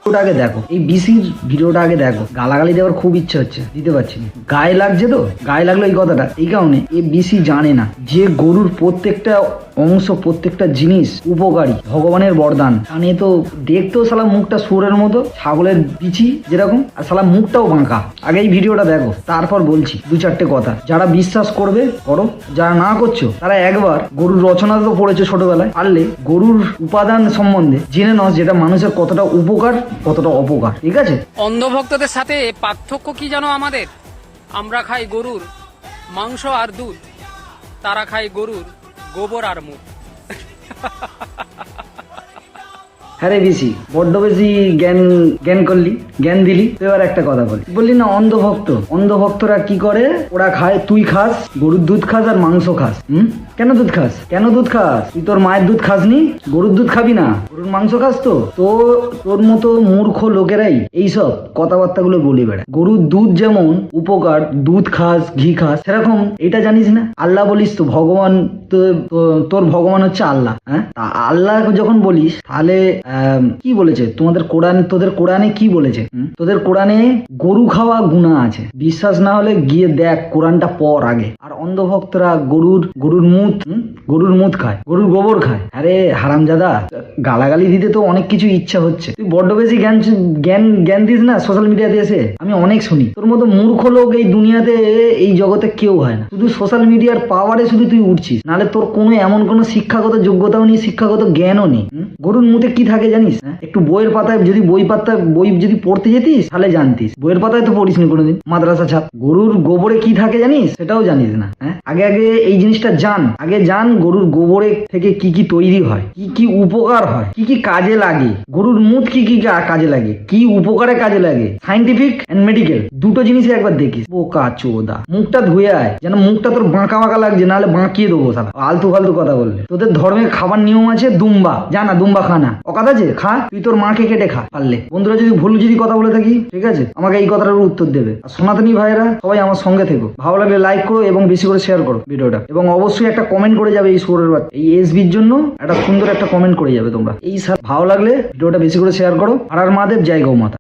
ওটা আগে দেখো, এই বিসির ভিডিওটা আগে দেখো। গালাগালি দেওয়ার খুব ইচ্ছা হচ্ছে, দিতে পারছি না, গায়ে লাগছে তো। গায়ে লাগলো এই কথাটা এই কারণে, এই বিসি জানে না যে গরুর প্রত্যেকটা অংশ, প্রত্যেকটা জিনিস উপকারী, ভগবানের বরদান। জানে তো, দেখতেও শালা মুখটা সুরের মতো, ছাগলের বিচি যেরকম, আর শালা মুখটাও বাঁকা। আগে এই ভিডিওটা দেখো, তারপর বলছি দু চারটে কথা। যারা বিশ্বাস করবে করো, যারা না করছো তারা একবার গরুর রচনা তো পড়েছো ছোটবেলায়, পারলে গরুর উপাদান সম্বন্ধে জেনে নাও, যেটা মানুষের কতটা উপকার কতটা অপকার। ঠিক আছে? অন্ধভক্তদের সাথে পার্থক্য কি জানো আমাদের? আমরা খাই গরুর মাংস আর দুধ, তারা খায় গরুর গোবর আর মুখ। হ্যাঁ রে বিসি, বড্ড বেশি জ্ঞান জ্ঞান করলি, জ্ঞান দিলি। তো এবার একটা কথা বললি না, অন্ধভক্তরা কি করে? ওরা খায়, তুই খাস গরুর দুধ খাস আর মাংস খাস। কেন দুধ খাস? তুই তোর মায়ের দুধ খাসনি? গরুর দুধ খাবি না, গরুর মাংস খাস? তো তোর মতো মূর্খ লোকেরাই এইসব কথাবার্তাগুলো বলে বেড়ায়। গরুর দুধ যেমন উপকার, দুধ খাস, ঘি খাস, সেরকম এটা জানিস না? আল্লাহ বলিস তো, ভগবান তোর ভগবান হচ্ছে আল্লাহ। হ্যাঁ, আল্লাহ যখন বলিস তাহলে কি বলেছে তোদের কোরআনে কি বলেছে? তোদের কোরআনে গরু খাওয়া গুনাহ আছে। বিশ্বাস না হলে গিয়ে দেখ, কোরআনটা পড় আগে। আর অন্ধভক্তরা গরুর মুত খায়, গরুর গোবর খায়। আরে হারামজাদা, গালাগালি দিতে তো অনেক কিছু ইচ্ছা হচ্ছে, তুই বড্ড বেশি জ্ঞান দিস না সোশ্যাল মিডিয়াতে এসে। আমি অনেক শুনি, তোর মতো মূর্খ লোক এই দুনিয়াতে, এই জগতে কেউ হয় না। শুধু সোশ্যাল মিডিয়ার পাওয়ারে শুধু তুই উঠছিস, নাহলে তোর এমন কোনো শিক্ষাগত যোগ্যতাও নেই, শিক্ষাগত জ্ঞানও নেই। গরুর মুতে কি থাকে জানিস? একটু বইয়ের পাতায় যদি বই যদি পড়তে যেতিস তাহলে জানতিস। বইয়ের পাতায় তো পড়িসনি কোনোদিন, মাদ্রাসা ছাপ। গরুর গোবরে কি থাকে জানিস? সেটাও জানিস না। আগে এই জিনিসটা জান গরুর গোবরে থেকে কি কি তৈরি হয়, কি কি উপকার হয়, কি কি কাজে লাগে, গরুর মুত কি কি কাজে লাগে, কি উপকারে কাজে লাগে। সাইন্টিফিক এন্ড মেডিকেল দুটো জিনিসই একবার দেখিস। বোকা চোদা, মুখটা ধুয়ে আয়, যেন মুখটা তোর বাঁকা লাগছে, নাহলে বাঁকিয়ে দেবো সালা আলতু ফালতু কথা বললে। তোদের ধর্মের খাবার নিয়ম আছে, দুম্বা, জানা দুম্বা খানা, অকাত আছে, খা। তুই তোর মাকে কেটে খা পারলে। বন্ধুরা যদি ভুল কথা বলে থাকি, ঠিক আছে, আমাকে এই কথাটার উত্তর দেবে। আর সনাতনী ভাইয়েরা সবাই আমার সঙ্গে থেকো। ভালো লাগলে লাইক করো এবং বেশি করে শেয়ার করো ভিডিওটা, এবং অবশ্যই একটা কমেন্ট করে যাবে এই সুরের বাচ্চা, এই এসবির জন্য একটা সুন্দর একটা কমেন্ট করে যাবে তোমরা। এই ভালো লাগলে ভিডিওটা বেশি করে শেয়ার করো। আর মহাদেব, জয় গৌ মাতা।